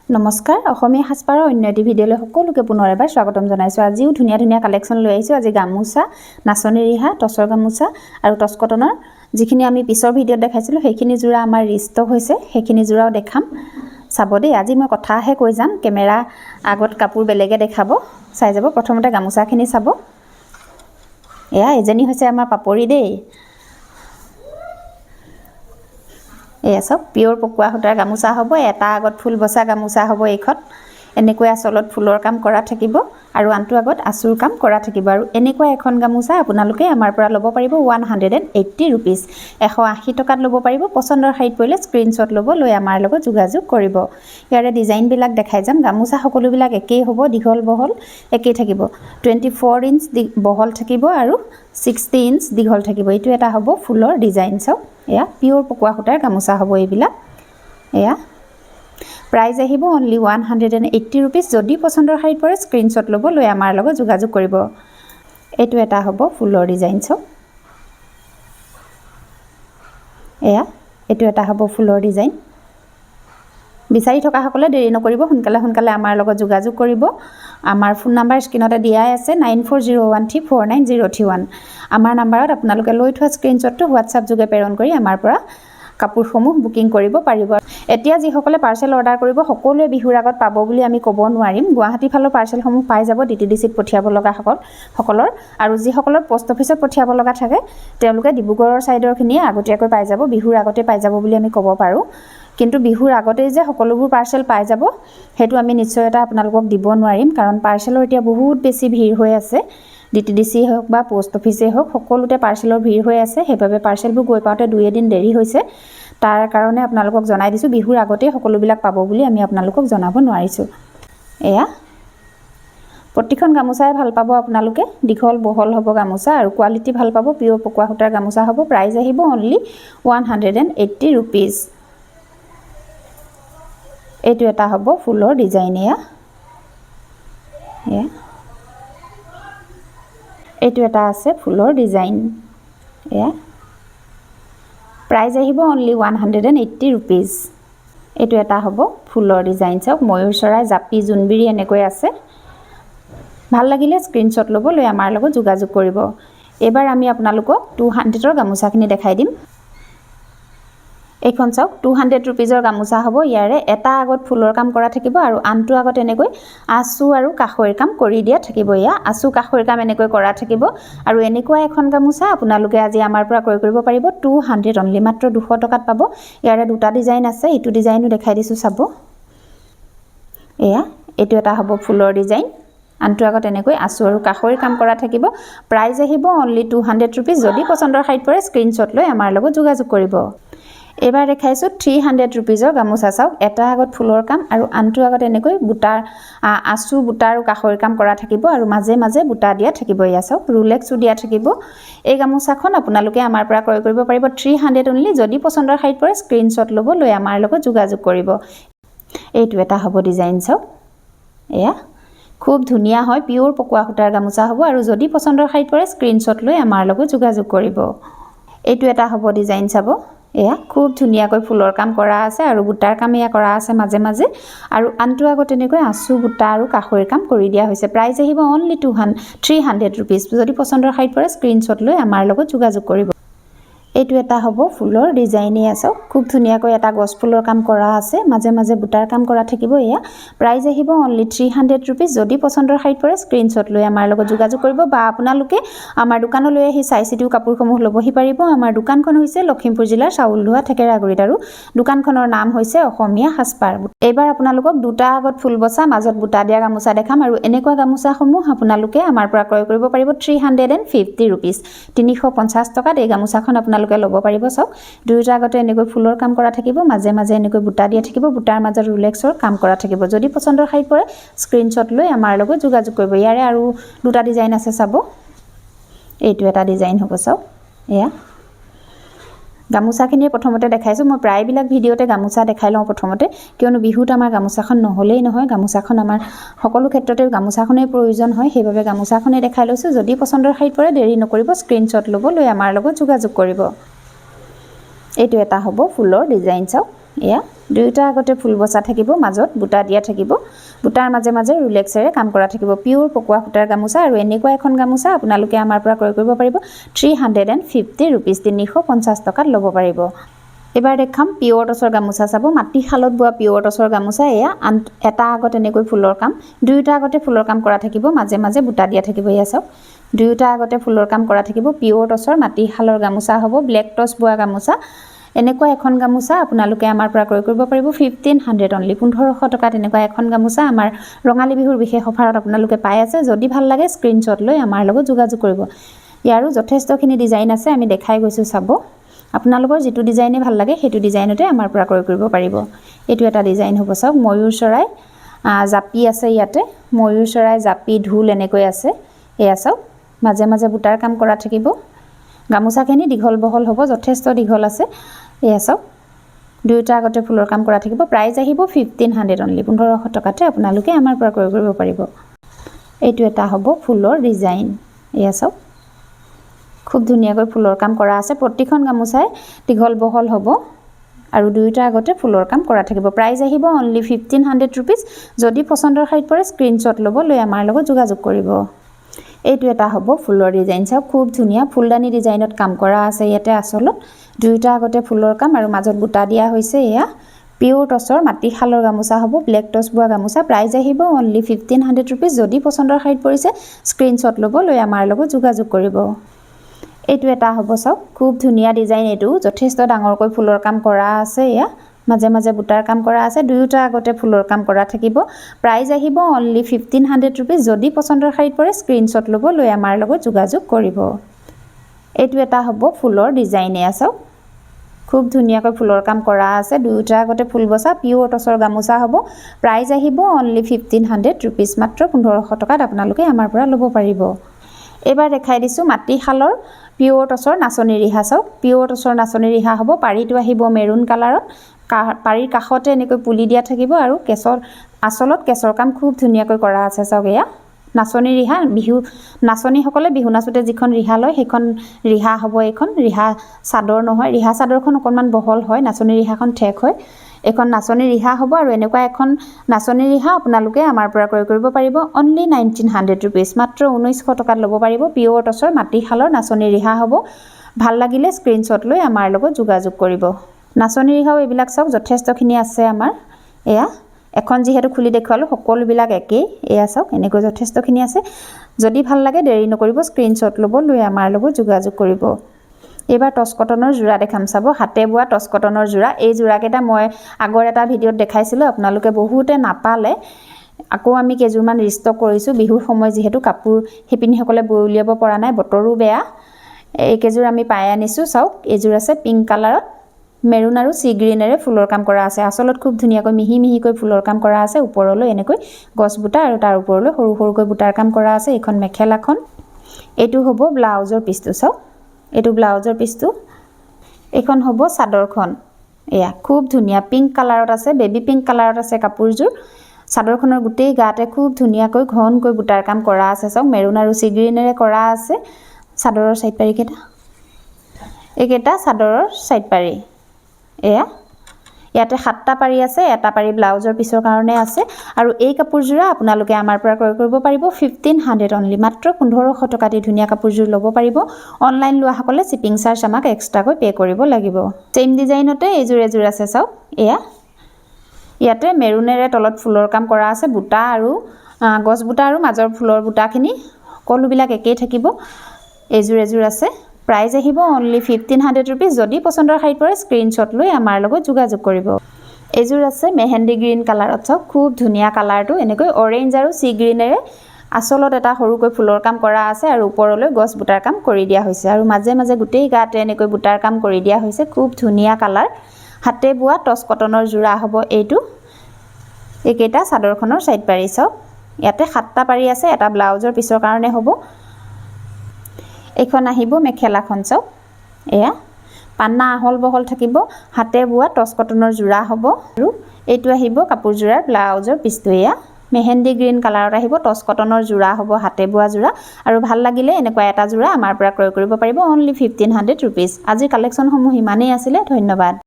নমস্কাৰ অসমীয়া সাজপাৰৰ অন্য এটি ভিডিঅ'লৈ সকলোকে পুনৰ এবাৰ স্বাগতম জনাইছোঁ। আজিও ধুনীয়া ধুনীয়া কালেকশ্যন লৈ আহিছোঁ। আজি গামোচা, নাচনী ৰিহা, টচৰ গামোচা আৰু টচ কটনৰ যিখিনি আমি পিছৰ ভিডিঅ'ত দেখাইছিলোঁ সেইখিনি যোৰা আমাৰ ৰিষ্টক হৈছে, সেইখিনি যোৰাও দেখাম। চাব দেই, আজি মই কথাহে কৈ যাম, কেমেৰা আগত কাপোৰ বেলেগে দেখাব, চাই যাব। প্ৰথমতে গামোচাখিনি চাব। এয়া এজনী হৈছে আমাৰ পাপৰি দেই। এয়া চব পিয়ৰ পকোৱা সূতাৰ গামোচা হ'ব। এটা আগত ফুল বচা গামোচা হ'ব এইখন। এনেকৈ আঁচলত ফুলৰ কাম কৰা থাকিব আৰু আনটো আগত আঁচুৰ কাম কৰা থাকিব। আৰু এনেকুৱা এখন গামোচা আপোনালোকে আমাৰ পৰা ল'ব পাৰিব 180 ৰুপিজ, 180 টকাত ল'ব পাৰিব। পচন্দৰ শাৰীত পৰিলে স্ক্ৰীনশ্বট ল'ব, লৈ আমাৰ লগত যোগাযোগ কৰিব। ইয়াৰে ডিজাইনবিলাক দেখাই যাম। গামোচা সকলোবিলাক একেই হ'ব, দীঘল বহল একেই থাকিব। 24 ইঞ্চ বহল থাকিব আৰু 60 ইঞ্চ দীঘল থাকিব। এইটো এটা হ'ব ফুলৰ ডিজাইন। চাওক, এয়া পিয়ৰ পকোৱা সূতাৰ গামোচা হ'ব এইবিলাক। এয়া প্ৰাইজ আহিব অনলি 180 ৰুপিজ। যদি পচন্দৰ শাৰীত পৰে স্ক্ৰীনশ্বট ল'ব, লৈ আমাৰ লগত যোগাযোগ কৰিব। এইটো এটা হ'ব ফুলৰ ডিজাইন। চাওক, এয়া এইটো এটা হ'ব ফুলৰ ডিজাইন। বিচাৰি থকাসকলে দেৰি নকৰিব, সোনকালে সোনকালে আমাৰ লগত যোগাযোগ কৰিব। আমাৰ ফোন নাম্বাৰ স্ক্ৰীণতে দিয়াই আছে 9401349031। আমাৰ নাম্বাৰত আপোনালোকে লৈ থোৱা স্ক্ৰীনশ্বটটো হোৱাটছআপ যোগে প্ৰেৰণ কৰি আমাৰ পৰা কাপোৰসমূহ বুকিং কৰিব পাৰিব। এতিয়া যিসকলে পাৰ্চেল অৰ্ডাৰ কৰিব সকলোৱে বিহুৰ আগত পাব বুলি আমি ক'ব নোৱাৰিম। গুৱাহাটী ফালৰ পাৰ্চেলসমূহ পাই যাব DTDCত পঠিয়াব লগা সকলৰ, আৰু যিসকলৰ পোষ্ট অফিচত পঠিয়াব লগা থাকে তেওঁলোকে ডিব্ৰুগড়ৰ ছাইডৰখিনিয়ে আগতীয়াকৈ পাই যাব, বিহুৰ আগতে পাই যাব বুলি আমি ক'ব পাৰোঁ। কিন্তু বিহুৰ আগতেই যে সকলোবোৰ পাৰ্চেল পাই যাব সেইটো আমি নিশ্চয়তা আপোনালোকক দিব নোৱাৰিম, কাৰণ পাৰ্চেলৰ এতিয়া বহুত বেছি ভিৰ হৈ আছে। DTDC হওক বা পোষ্ট অফিচেই হওক, সকলোতে পাৰ্চেলৰ ভিৰ হৈ আছে। সেইবাবে পাৰ্চেলবোৰ গৈ পাওঁতে 2-3 দেৰি হৈছে। তাৰ কাৰণে আপোনালোকক জনাই দিছোঁ, বিহুৰ আগতেই সকলোবিলাক পাব বুলি আমি আপোনালোকক জনাব নোৱাৰিছোঁ। এয়া প্ৰতিখন গামোচাই ভাল পাব আপোনালোকে, দীঘল বহল হ'ব গামোচা আৰু কোৱালিটি ভাল পাব। পিয়ৰ পকোৱা সূতাৰ গামোচা হ'ব। প্ৰাইজ আহিব অনলি 180 ৰুপিজ। এইটো এটা হ'ব ফুলৰ ডিজাইন। এয়া এইটো এটা আছে ফুলৰ ডিজাইন। এয়া প্ৰাইজ আহিব অনলি 180 ৰুপিজ। এইটো এটা হ'ব ফুলৰ ডিজাইন। চাওক, ময়ূৰ চৰাই, জাপি, জোনবিৰি এনেকৈ আছে। ভাল লাগিলে স্ক্ৰীনশ্বট ল'ব, লৈ আমাৰ লগত যোগাযোগ কৰিব। এইবাৰ আমি আপোনালোকক 200ৰ গামোচাখিনি দেখাই দিম। এইখন চাওক, 200 ৰুপিজৰ গামোচা হ'ব। ইয়াৰে এটা আগত ফুলৰ কাম কৰা থাকিব আৰু আনটো আগত এনেকৈ আঁচু আৰু কাষৈৰ কাম কৰি দিয়া থাকিব। এয়া আঁচু কাষৈৰ কাম এনেকৈ কৰা থাকিব। আৰু এনেকুৱা এখন গামোচা আপোনালোকে আজি আমাৰ পৰা ক্ৰয় কৰিব পাৰিব 200 অনলি, মাত্ৰ 200 টকাত পাব। ইয়াৰে দুটা ডিজাইন আছে, এইটো ডিজাইনো দেখাই দিছোঁ চাব। এয়া এইটো এটা হ'ব ফুলৰ ডিজাইন, আনটো আগত এনেকৈ আঁচু আৰু কাষৈৰ কাম কৰা থাকিব। প্ৰাইজ আহিব অনলি 200 ৰুপিজ। যদি পচন্দৰ শাৰীত পৰে স্ক্ৰীনশ্বট লৈ আমাৰ লগত যোগাযোগ কৰিব। এইবাৰ দেখাইছোঁ 300 ৰুপিজৰ গামোচা। চাওক, এটা আগত ফুলৰ কাম আৰু আনটো আগত এনেকৈ বুটাৰ আঁচু, বুটা আৰু কাষৈৰ কাম কৰা থাকিব আৰু মাজে মাজে বুটা দিয়া থাকিব। এয়া চাওক, ৰুলেক্সো দিয়া থাকিব। এই গামোচাখন আপোনালোকে আমাৰ পৰা ক্ৰয় কৰিব পাৰিব 300 অনলি। যদি পচন্দৰ শাৰীত পৰে স্ক্ৰীনশ্বট ল'ব, লৈ আমাৰ লগত যোগাযোগ কৰিব। এইটো এটা হ'ব ডিজাইন। চাওক, এয়া খুব ধুনীয়া হয়, পিয়ৰ পকোৱা সূতাৰ গামোচা হ'ব। আৰু যদি পচন্দৰ শাৰীত পৰে স্ক্ৰীনশ্বট লৈ আমাৰ লগত যোগাযোগ কৰিব। এইটো এটা হ'ব ডিজাইন। চাব, এয়া খুব ধুনীয়াকৈ ফুলৰ কাম কৰা আছে আৰু বুটাৰ কাম এয়া কৰা আছে মাজে মাজে। আৰু আনটো আগত এনেকৈ আঁচু, বুটা আৰু কাষৈৰ কাম কৰি দিয়া হৈছে। প্ৰাইজ আহিব অনলি 300 ৰুপিজ। যদি পচন্দৰ শাৰীত পৰে স্ক্ৰীনশ্বট লৈ আমাৰ লগত যোগাযোগ কৰিব। এইটো এটা হ'ব ফুলৰ ডিজাইনে আছে। খুব ধুনীয়াকৈ এটা গছ ফুলৰ কাম কৰা আছে, মাজে মাজে বুটাৰ কাম কৰা থাকিব। এয়া প্ৰাইজ আহিব অনলি 300 ৰুপিজ। যদি পচন্দৰ শাৰীত পৰে স্ক্ৰীনশ্বট লৈ আমাৰ লগত যোগাযোগ কৰিব, বা আপোনালোকে আমাৰ দোকানলৈ আহি চাই চিতিও কাপোৰসমূহ ল'বহি পাৰিব। আমাৰ দোকানখন হৈছে লখিমপুৰ জিলাৰ চাউলধোৱা থেকেৰাগুৰিত আৰু দোকানখনৰ নাম হৈছে অসমীয়া সাজপাৰ। এইবাৰ আপোনালোকক দুটা আগত ফুল বচা, মাজত বুটা দিয়া গামোচা দেখাম। আৰু এনেকুৱা গামোচাসমূহ আপোনালোকে আমাৰ পৰা ক্ৰয় কৰিব পাৰিব 350 ৰুপিজ। 350 টকাত এই গামোচাখন আপোনালোকে ল'ব পাৰিব। চাওক, দুয়োটা আগতে এনেকৈ ফুলৰ কাম কৰা থাকিব, মাজে মাজে এনেকৈ বুটা দিয়া থাকিব, বুটাৰ মাজত ৰুলেক্সৰ কাম কৰা থাকিব। যদি পচন্দৰ শাৰীত পৰে স্ক্ৰীনশ্বট লৈ আমাৰ লগত যোগাযোগ কৰিব। ইয়াৰে আৰু দুটা ডিজাইন আছে চাব। এইটো এটা ডিজাইন হ'ব। চাওক, এয়া গামোচাখিনি প্ৰথমতে দেখাইছোঁ। মই প্ৰায়বিলাক ভিডিঅ'তে গামোচা দেখাই লওঁ প্ৰথমতে, কিয়নো বিহুত আমাৰ গামোচাখন নহ'লেই নহয়। গামোচাখন আমাৰ সকলো ক্ষেত্ৰতে গামোচাখনেই প্ৰয়োজন হয়, সেইবাবে গামোচাখনেই দেখাই লৈছোঁ। যদি পচন্দৰ শাৰীত পৰে দেৰি নকৰিব, স্ক্ৰীনশ্বট ল'ব, লৈ আমাৰ লগত যোগাযোগ কৰিব। এইটো এটা হ'ব ফুলৰ ডিজাইন। চাওক, এয়া দুয়োটা আগতে ফুল বসা থাকিব মাজত বুটা দিয়া থাকিব বুটাৰ মাজে মাজে ৰুলেক্সেৰে কাম কৰা থাকিব পিওৰ পকোৱা সূতাৰ গামোচা আৰু এনেকুৱা এখন গামোচা আপোনালোকে আমাৰ পৰা ক্ৰয় কৰিব পাৰিব 350 rupees 350 টকাত ল'ব পাৰিব এবাৰ দেখাম পিওৰ টছৰ গামোচা চাব মাটি খালত বোৱা পিওৰ টছৰ গামোচা এয়া এটা আগত এনেকৈ ফুলৰ কাম দুয়োটা আগতে ফুলৰ কাম কৰা থাকিব মাজে মাজে বুটা দিয়া থাকিব এয়া চাওক দুয়োটা আগতে ফুলৰ কাম কৰা থাকিব পিওৰ টছৰ মাটি খালৰ গামোচা হ'ব ব্লেক টছ বোৱা গামোচা এনেকুৱা এখন গামোচা আপোনালোকে আমাৰ পৰা ক্ৰয় কৰিব পাৰিব 1500 অনলি 1500 টকাত এনেকুৱা এখন গামোচা আমাৰ ৰঙালী বিহুৰ বিশেষ অফাৰত আপোনালোকে পাই আছে যদি ভাল লাগে স্ক্ৰিনশ্বট লৈ আমাৰ লগত যোগাযোগ কৰিব ইয়াৰো যথেষ্টখিনি ডিজাইন আছে আমি দেখাই গৈছো চাব আপোনালোকৰ যেটো ডিজাইনে ভাল লাগে হেতু ডিজাইনতে আমাৰ পৰা ক্ৰয় কৰিব পাৰিব এটো এটা ডিজাইন হ'ব চাওক ময়ূৰ চৰাই জাপি আছে ইয়াতে ময়ূৰ চৰাই জাপি ঢোল এনেকৈ আছে এয়া চাওক মাজে মাজে বুটাৰ কাম কৰা থাকিব গামোচাখিনি দীঘল বহল হ'ব যথেষ্ট দীঘল আছে এয়া চাওক দুয়োটা আগতে ফুলৰ কাম কৰা থাকিব প্ৰাইস আহিব 1500 অনলি 1500 টকাতে আপোনালোকে আমাৰ পৰা ক্ৰয় কৰিব পাৰিব এইটো এটা হ'ব ফুলৰ ডিজাইন এয়া চাওক খুব ধুনিয়াকৈ ফুলৰ কাম কৰা আছে প্ৰতিখন গামোচাই দীঘল বহল হ'ব আৰু দুয়োটা আগতে ফুলৰ কাম কৰা থাকিব প্ৰাইস আহিব অনলি 1500 rupees যদি পছন্দৰ খাইত পৰে স্ক্ৰিনশ্বট ল'ব লৈ আমাৰ লগত যোগাযোগ কৰিব এইটো এটা হ'ব ফুলৰ ডিজাইন চাওক খুব ধুনিয়া ফুলদানি ডিজাইনত কাম কৰা আছে ইয়াতে আসলত দুয়োটা আগতে ফুলৰ কাম আৰু মাজত বুটা দিয়া হৈছে এয়া পিওৰ টছৰ মাটি খালৰ গামোচা হ'ব ব্লেক টছ বোৱা গামোচা প্ৰাইস আহিব অনলি 1500 rupees যদি পছন্দৰ খাইত পৰিছে স্ক্ৰিনশ্বট ল'ব লৈ আমাৰ লগত যোগাযোগ কৰিব এইটো এটা হ'ব চাওক খুব ধুনিয়া ডিজাইন এটো যথেষ্ট ডাঙৰকৈ ফুলৰ কাম কৰা আছে এয়া মাজে মাজে বুটাৰ কাম কৰা আছে দুয়োটা আগতে ফুলৰ কাম কৰা থাকিব প্ৰাইস আহিব অনলি 1500 rupees যদি পছন্দৰ খাইত পৰে স্ক্ৰিনশ্বট ল'ব লৈ আমাৰ লগত যোগাযোগ কৰিব এইটো এটা হ'ব ফুলৰ ডিজাইন এয়া চাওক খুব ধুনিয়াকৈ ফুলৰ কাম কৰা আছে দুয়োটা আগতে ফুল বসা পিওৰ টছৰ গামোচা হ'ব প্ৰাইস আহিব অনলি 1500 rupees মাত্ৰ 1500 টকাত আপোনালোকে আমাৰ পৰা ল'ব পাৰিব এবাৰ দেখাই দিছো মাটি খালৰ পিওৰ টছৰ নাচনি ৰিহা চাওক পিওৰ টছৰ নাচনি ৰিহা হ'ব পাৰিটো আহিব মেৰুন কালাৰত পাৰিৰ কাখতে এনেকৈ পুলি দিয়া থাকিব আৰু কেছৰ আসলত কেছৰ কাম খুব ধুনিয়াকৈ কৰা আছে চাওক এয়া নাচনি ৰিহা বিহু নাচনি সকলে বিহু নাচতে যিখন ৰিহা লয় সেইখন ৰিহা হ'ব এখন ৰিহা চাদৰ নহয় ৰিহা চাদৰখন অকনমান বহল হয় নাচনি ৰিহাখন ঠেক হয় এখন নাচনি ৰিহা হ'ব আৰু এনেকুৱা এখন নাচনি ৰিহা আপোনালোকে আমাৰ পৰা ক্ৰয় কৰিব পাৰিব অনলি 1900 rupees মাত্ৰ 1900 টকাত ল'ব পাৰিব পিওৰ টছৰ মাটি খালৰ নাচনি ৰিহা হ'ব ভাল লাগিলে স্ক্ৰিনশ্বট লৈ আমাৰ লগত যোগাযোগ কৰিব নাচনি ৰিহাও এইবিলাক চাওক যথেষ্টখিনি আছে আমাৰ এয়া এখন যিহেতু খুলি দেখুৱালো সকলো বিলাক একেই এয়া চাওক এনেকৈ যথেষ্টখিনি আছে যদি ভাল লাগে দেৰি নকৰিব স্ক্ৰিনশ্বট ল'ব লৈ আমাৰ লগত যোগাযোগ কৰিব এবাৰ টছ কটনৰ জোৰা দেখাম চাব হাতে বোৱা টছ কটনৰ জোৰা এই জোৰাকেটা মই আগৰ এটা ভিডিঅত দেখাইছিলো আপোনালোকে বহুতে নাপালে আকৌ আমি কেজুৰমান ৰিষ্টক কৰিছো বিহুৰ সময় যেহেতু কাপোৰ হেপিনি সকলে বৈ উলিয়াব পৰা নাই বতৰো বেয়া এই কেজুৰ আমি পাই আনিছো চাওক এজুৰ আছে পিংক কালাৰত মেৰুন আৰু সি গ্ৰীনেৰে ফুলৰ কাম কৰা আছে আসলত খুব ধুনিয়াকৈ মিহি মিহিকৈ ফুলৰ কাম কৰা আছে ওপৰলৈ এনেকৈ গছ বুটা আৰু তাৰ ওপৰলৈ সৰু সৰুকৈ বুটাৰ কাম কৰা আছে এখন মেখেলাখন এটো হ'ব ব্লাউজৰ পিছটো চাওক এটো ব্লাউজৰ পিছটো এখন হ'ব চাদৰখন এয়া খুব ধুনিয়া পিংক কালাৰত আছে বেবি পিংক কালাৰত আছে কাপোৰজোৰ চাদৰখনৰ গুটেই গাতে খুব ধুনিয়াকৈ ঘনকৈ বুটাৰ কাম কৰা আছে চাওক মেৰুন আৰু সি গ্ৰীনেৰে কৰা আছে চাদৰৰ সাইড পাৰি কেটা একেটা চাদৰৰ সাইড পাৰি এয়া ইয়াতে 7টা পাৰি আছে এটা পাৰি ব্লাউজৰ পিছৰ কাৰণে আছে আৰু এই কাপোৰজোৰা আপোনালোকে আমাৰ পৰা ক্ৰয় কৰিব পাৰিব 1500 অনলি মাত্ৰ 1500 টকা দি ধুনিয়া কাপোৰজোৰ ল'ব পাৰিব অনলাইন লোৱা সকলে শিপিং চাৰ্জ আমাক এক্সট্ৰাকৈ পে কৰিব লাগিব সেম ডিজাইনতে এজোৰ আছে চাওক এয়া ইয়াতে মেৰুনেৰে তলত ফুলৰ কাম কৰা আছে বুটা আৰু গছ বুটা আৰু মাজৰ ফুলৰ বুটাখিনি সকলো বিলাক একেই থাকিব এজোৰ আছে প্ৰাইস আহিব অনলি 1500 rupees যদি পছন্দৰ খাই পৰে স্ক্ৰিনশ্বট লৈ আমাৰ লগত যোগাযোগ কৰিব এজোৰ আছে মেহেন্দি গ্ৰীন কালাৰত চাওক খুব ধুনিয়া কালাৰটো এনেকৈ অৰেঞ্জ আৰু সি গ্ৰীনেৰে আসলত এটা সৰুকৈ ফুলৰ কাম কৰা আছে আৰু ওপৰলৈ গছ বুটাৰ কাম কৰি দিয়া হৈছে আৰু মাজে মাজে গুটেই গাতে এনেকৈ বুটাৰ কাম কৰি দিয়া হৈছে খুব ধুনিয়া কালাৰ হাতে বোৱা টছ কটনৰ জোৰা হ'ব এইটো একেটা চাদৰখনৰ সাইড পাৰি চাওক ইয়াতে 7টা পাৰি আছে এটা ব্লাউজৰ পিছৰ কাৰণে হ'ব এখন আহিব মেখেলাখন চাওক এয়া পান্না আহল বহল থাকিব হাতে বোৱা টছ কটনৰ জোৰা হ'ব আৰু এইটো আহিব কাপোৰ জোৰাৰ ব্লাউজৰ পিছটো এয়া মেহেন্দি গ্ৰীন কালাৰত আহিব টছ কটনৰ জোৰা হ'ব হাতে বোৱা জোৰা আৰু ভাল লাগিলে এনেকুৱা এটা জোৰা আমাৰ পৰা ক্ৰয় কৰিব পাৰিব অনলি 1500 rupees আজিৰ কালেকচন সমূহ ইমানেই আছিল ধন্যবাদ